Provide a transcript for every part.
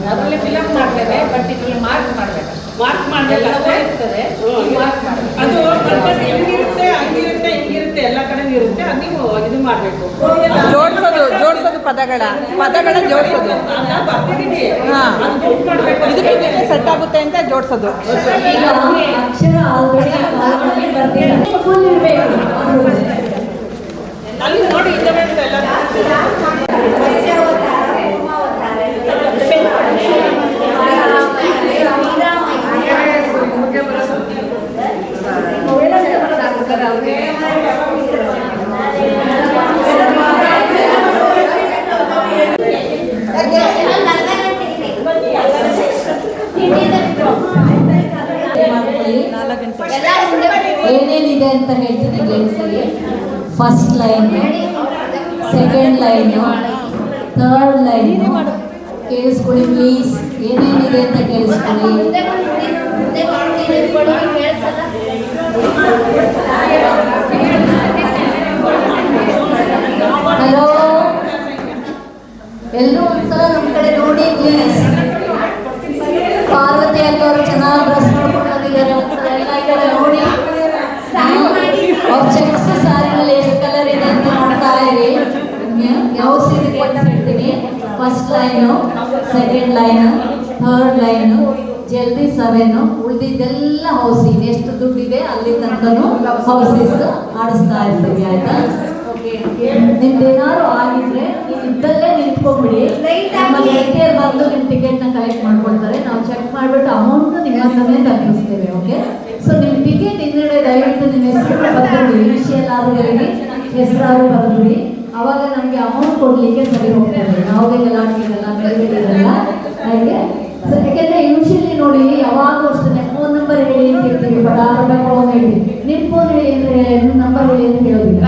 ಅದರಲ್ಲಿ ಫಿಲಪ್ ಮಾಡ್ತೇವೆ, ಬಟ್ ಇದರಲ್ಲಿ ಮಾರ್ಕ್ ಮಾಡಬೇಕು. ಮಾರ್ಕ್ ಮಾಡಬೇಕು ಇರ್ತದೆ. ಅದು ಹೆಂಗಿರುತ್ತೆ ಹಂಗಿರುತ್ತೆ ಹಿಂಗಿರುತ್ತೆ ಎಲ್ಲ ಕಡೆ ಇರುತ್ತೆ. ಅದು ನೀವು ಇದು ಮಾಡಬೇಕು, ಜೋಡಿಸೋದು ಪದಗಳ ಜೋಡಿಸೋದು. ಇದಕ್ಕೆ ಸೆಟ್ ಆಗುತ್ತೆ ಅಂತ ಜೋಡಿಸೋದು. ಅಲ್ಲಿ ನೋಡಿ ಇದ್ದಾವೆ ಎಲ್ಲ ಏನೇನಿದೆ ಅಂತ ಹೇಳ್ತೀನಿ ಗೇಮ್ಸಲ್ಲಿ. First line, second line, third line. ಕೇಳಿಸ್ಕೊಳ್ಳಿ ಪ್ಲೀಸ್, ಏನೇನಿದೆ ಅಂತ ಕೇಳಿಸ್ಕೊಳ್ಳಿ. ಹಲೋ, ಎಲ್ಲರೂ ಒಂದ್ಸಲ ನಮ್ಮ ಕಡೆ ನೋಡಿ ಪ್ಲೀಸ್. ಪಾರ್ವತಿ ಅವರು ಚೆನ್ನಾಗಿ ಡ್ರೆಸ್ ಮಾಡ್ಕೊಂಡು ಬಂದಿದ್ದಾರೆ. ಒಂದ್ಸಲ ಎಲ್ಲ ಈ ಕಡೆ ನೋಡಿ. ಅವ್ರ ಚೆಕ್ಸ್ ಸಾರಿನಲ್ಲಿ ಎಷ್ಟು ಕಲರ್ ಇದೆ ಅಂತ ನೋಡ್ತಾ ಇರಿ. ಯಾವ ಸೀರೆ ಹೇಳ್ತೀನಿ. First line, second line, third line, ಜಲ್ದಿ 7. ಉಳಿದಿದ್ದೆಲ್ಲ ಹೌಸಿಂಗ್. ಎಷ್ಟು ದುಡ್ಡಿದೆ ಅಲ್ಲಿ ತನಕನೂ ಹೌಸಿಸ್ ಆಡಿಸ್ತಾ ಇರ್ತೀವಿ. ಆಯ್ತಾ? ನಿಮ್ದೇನಾದ್ರು ಆಗಿದ್ರೆ ನೀವು ಇದ್ದಲ್ಲೇ ನಿಂತ್ಕೊಂಡ್ಬಿಡಿ. ನಮ್ಮಲ್ಲಿ ಎನ್ಟಿಆರ್ ಬಂದು ನಿಮ್ಮ ಟಿಕೆಟ್ನ ಕಲೆಕ್ಟ್ ಮಾಡ್ಕೊಳ್ತಾರೆ. ನಾವು ಚೆಕ್ ಮಾಡಿಬಿಟ್ಟು ಅಮೌಂಟ್ ನಿಮ್ಮ ಹತ್ರನೇ ತಲುಪಿಸ್ತೇವೆ. ಓಕೆ? ಸೊ ನಿಮ್ಮ ಟಿಕೆಟ್ ಹಿಂದ್ಗಡೆ ದಯವಿಟ್ಟು ನಿಮ್ಮ ಹೆಸರು ಬರ್ಬಿಡಿ. ಇನಿಷಿಯಲ್ ಆದರೂ ಹೇಳಿ, ಹೆಸರಾದ್ರು ಬರ್ಬಿಡಿ. ಅವಾಗ ನಮಗೆ ಅಮೌಂಟ್ ಕೊಡಲಿಕ್ಕೆ ಸರಿ ಹೋಗ್ತದೆ. ಯಾವುದೇ ಗಲಾಟೆಗೆಲ್ಲ ಬೇರೆಲ್ಲ ಹಾಗೆ. ಸೊ ಯಾಕೆಂದರೆ ಯೂಶಲಿ ನೋಡಿ ಯಾವಾಗೂ ಅಷ್ಟೇ ಫೋನ್ ನಂಬರ್ ಹೇಳಿ ಅಂತ ಹೇಳ್ತೀವಿ. ಬಡ ಫೋನ್ ಹೇಳಿ, ನಿಮ್ಮ ಫೋನ್ ಹೇಳಿ ಅಂದರೆ ನಿಮ್ಮ ನಂಬರ್ ಹೇಳಿ ಅಂತ ಹೇಳೋದಿಲ್ಲ.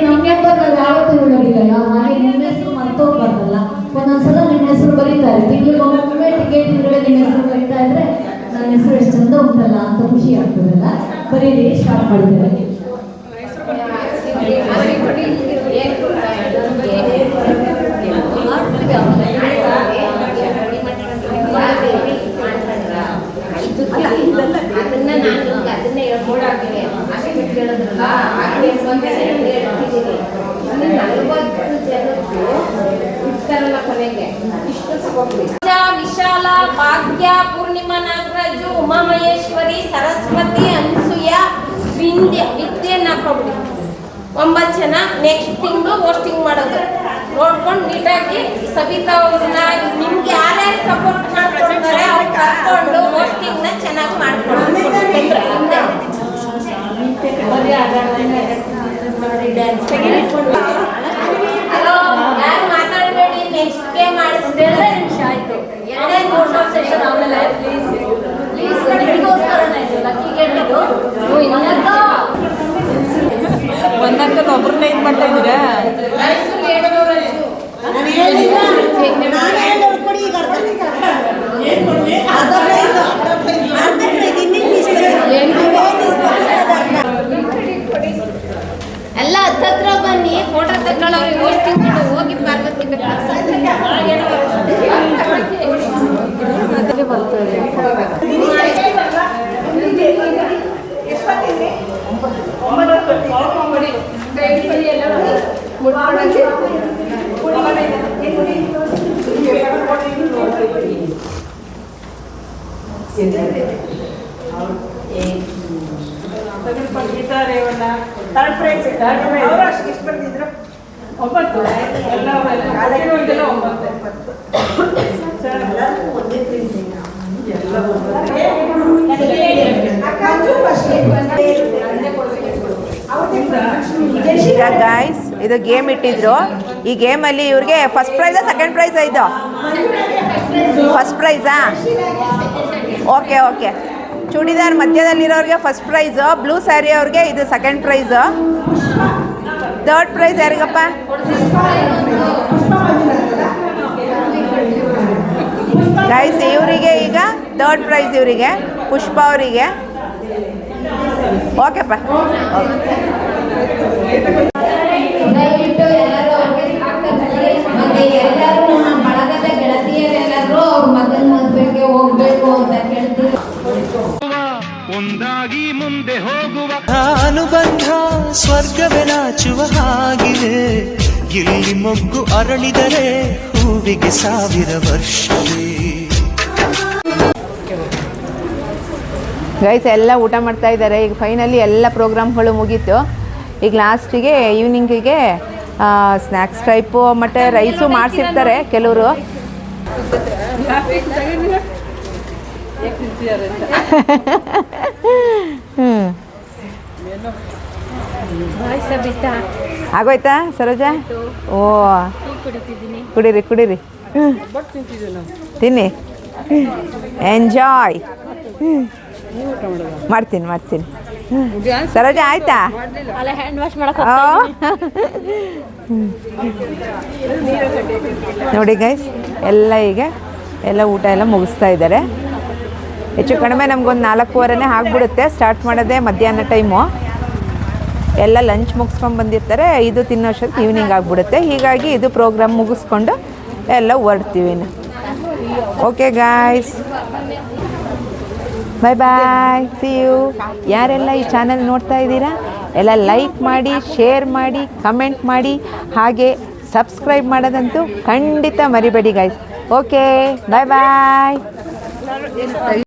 ನಮ್ಮ ನಂಬರ್ ನಾವು ಯಾವತ್ತೂ ಹೇಳೋದಿಲ್ಲ. ಹಾಗೆ ನಿಮ್ಮ ಹೆಸರು ಮರ್ತೋಗ್ಬಾರ್ದಲ್ಲ. ಒಂದೊಂದ್ಸಲ ನಿಮ್ಮ ಹೆಸರು ಬರೀತಾರೆ. ತಿಂಗಳಿಗೊಮ್ಮೆ ಟಿಕೆಟ್ ಇದ್ರೆ ನಿಮ್ಮ ಹೆಸರು ಬರೀತಾ ಇದ್ರೆ ನನ್ನ ಹೆಸರು ಎಷ್ಟು ಚಂದ ಉಂಟಲ್ಲ ಅಂತ ಖುಷಿ ಆಗ್ತದಲ್ಲ. ಬರೀರಿ, ಸ್ಟಾರ್ಟ್ ಮಾಡಿದ್ದಾರೆ. ವಿಶಾಲ, ಭಾಗ್ಯ, ಪೂರ್ಣಿಮಾ ನಾಗರಾಜು, ಉಮಾಮಹೇಶ್ವರಿ, ಸರಸ್ವತಿ, ಅನ್ಸೂಯ, ವಿದ್ಯೆನ ಹಾಕೋಬಿಡಿ. 9 ಜನ. ನೆಕ್ಸ್ಟ್ ತಿಂಗಳು ಹೋಸ್ಟಿಂಗ್ ಮಾಡೋದು ನೋಡ್ಕೊಂಡು ನೀಟಾಗಿ ಸವಿತಾ ಅವ್ರನ್ನ ನಿಮ್ಗೆ ಯಾರ್ಯಾರು ಸಪೋರ್ಟ್ ಮಾಡ್ಕೊಳ್ತಾರೆ ಅವ್ರು ಕರ್ಕೊಂಡು ಹೋಸ್ಟಿಂಗ್ನ ಚೆನ್ನಾಗಿ ಮಾಡ್ಕೊಂಡು ಹಲೋ, ಯಾರು ಮಾತಾಡಬೇಡಿ. ನೆಕ್ಸ್ಟ್ ಗೇಮ್ ಮಾಡಿಸ್ದೆ 2 ನಿಮಿಷ ಆಯ್ತು. 2 ಫೋಟೋ ಸೆಷನ್ ಆಮೇಲೆ ಪ್ಲೀಸ್ ನಿಮಗೋಸ್ಕರನೇ ಇದು ಲಕ್ಕಿ ಗೇಮ್ ಇದು. ಒಂದಂಕದ ಒಬ್ರನ್ನ ಇದು ಮಾಡ್ತಾ ಇದ್ದೀರಾ? ಎಲ್ಲ ಹತ್ತತ್ರ ಬನ್ನಿ, ಫೋಟೋ ತಗೊಳ್ಳೋರಿಗೆ ಹೋಸ್ಟಿಂಗ್ ಹೋಗಿ ಪಾರ್ವತಿ ಥರ್ಡ್ ಪ್ರೈಸ್ ಅವರು ಅಷ್ಟು ಎಷ್ಟು ಬಂದಿದ್ರು? 9 ಎಲ್ಲ 9 ಈಗ ಗಾಯ್ಸ್ ಇದು ಗೇಮ್ ಇಟ್ಟಿದ್ರು. ಈ ಗೇಮಲ್ಲಿ ಇವ್ರಿಗೆ ಫಸ್ಟ್ ಪ್ರೈಸಾ ಸೆಕೆಂಡ್ ಪ್ರೈಸಾ? ಇದು ಫಸ್ಟ್ ಪ್ರೈಸಾ? Okay okay. ಚೂಡಿದಾರ್ ಮಧ್ಯದಲ್ಲಿರೋರಿಗೆ ಫಸ್ಟ್ ಪ್ರೈಸು, ಬ್ಲೂ ಸ್ಯಾರಿ ಅವ್ರಿಗೆ ಇದು ಸೆಕೆಂಡ್ ಪ್ರೈಸು. ಥರ್ಡ್ ಪ್ರೈಸ್ ಯಾರಿಗಪ್ಪ? ಗೈಸ್ ಇವರಿಗೆ ಈಗ ಥರ್ಡ್ ಪ್ರೈಸ್ ಇವರಿಗೆ, ಪುಷ್ಪ ಅವರಿಗೆ. ಓಕೆಪ್ಪ. ದಯವಿಟ್ಟು ಎಲ್ಲರೂ ಅವ್ರಿಗೆ ಸಾಕಾಗ್ತದೆ. ಮತ್ತೆ ಎಲ್ಲರೂ ನಮ್ಮ ಬಳಗದ ಗೆಳತಿಯರೆಲ್ಲರೂ ಅವ್ರ ಮಗನ ಮದುವೆಗೆ ಹೋಗ್ಬೇಕು ಅಂತ ಹೇಳ್ತೀವಿ. ಒಂದಾಗಿ ಮುಂದೆ ಹೋಗುವ ಅನುಬಂಧ ಸ್ವರ್ಗವೇ ನಾಚುವ ಹಾಗಿದೆ. ಇಲ್ಲಿ ಮೊಗ್ಗು ಅರಳಿದರೆ ಹೂವಿಗೆ 1000 ವರ್ಷವೇ. ಗೈಸ್ ಎಲ್ಲ ಊಟ ಮಾಡ್ತಾ ಇದ್ದಾರೆ. ಈಗ ಫೈನಲಿ ಎಲ್ಲ ಪ್ರೋಗ್ರಾಮ್ಗಳು ಮುಗೀತು. ಈಗ ಲಾಸ್ಟಿಗೆ ಈವ್ನಿಂಗಿಗೆ ಸ್ನ್ಯಾಕ್ಸ್ ಟೈಪು ಮತ್ತು ರೈಸು ಮಾಡಿಸಿರ್ತಾರೆ ಕೆಲವರು. ಆಗೋಯ್ತಾ ಸರೋಜಾ? ಓ ಕುಡೀರಿ ಕುಡೀರಿ, ತಿನ್ನಿ, ಎಂಜಾಯ್. ಮಾಡ್ತೀನಿ ಮಾಡ್ತೀನಿ. ಸರೋಜಾ ಆಯ್ತಾ? ನೋಡಿ ಗೈಸ್ ಎಲ್ಲ ಈಗ ಎಲ್ಲ ಊಟ ಎಲ್ಲ ಮುಗಿಸ್ತಾ ಇದ್ದಾರೆ. ಹೆಚ್ಚು ಕಡಿಮೆ ನಮಗೊಂದು 4:15 ಆಗಿಬಿಡುತ್ತೆ ಸ್ಟಾರ್ಟ್ ಮಾಡೋದೇ ಮಧ್ಯಾಹ್ನ ಟೈಮು. ಎಲ್ಲ ಲಂಚ್ ಮುಗಿಸ್ಕೊಂಡು ಬಂದಿರ್ತಾರೆ. ಇದು ತಿನ್ನೋಷ್ಟೊತ್ತು ಈವ್ನಿಂಗ್ ಆಗಿಬಿಡುತ್ತೆ. ಹೀಗಾಗಿ ಇದು ಪ್ರೋಗ್ರಾಮ್ ಮುಗಿಸ್ಕೊಂಡು ಎಲ್ಲ ಹೊರಡ್ತೀವಿ. Okay guys, bye bye, see you. ಯಾರೆಲ್ಲ ಈ ಚಾನಲ್ ನೋಡ್ತಾ ಇದ್ದೀರಾ ಎಲ್ಲ ಲೈಕ್ ಮಾಡಿ, ಶೇರ್ ಮಾಡಿ, ಕಮೆಂಟ್ ಮಾಡಿ, ಹಾಗೆ ಸಬ್ಸ್ಕ್ರೈಬ್ ಮಾಡೋದಂತೂ ಖಂಡಿತ ಮರಿಬೇಡಿ ಗಾಯ್ಸ್. ಓಕೆ, ಬಾಯ್ ಬಾಯ್.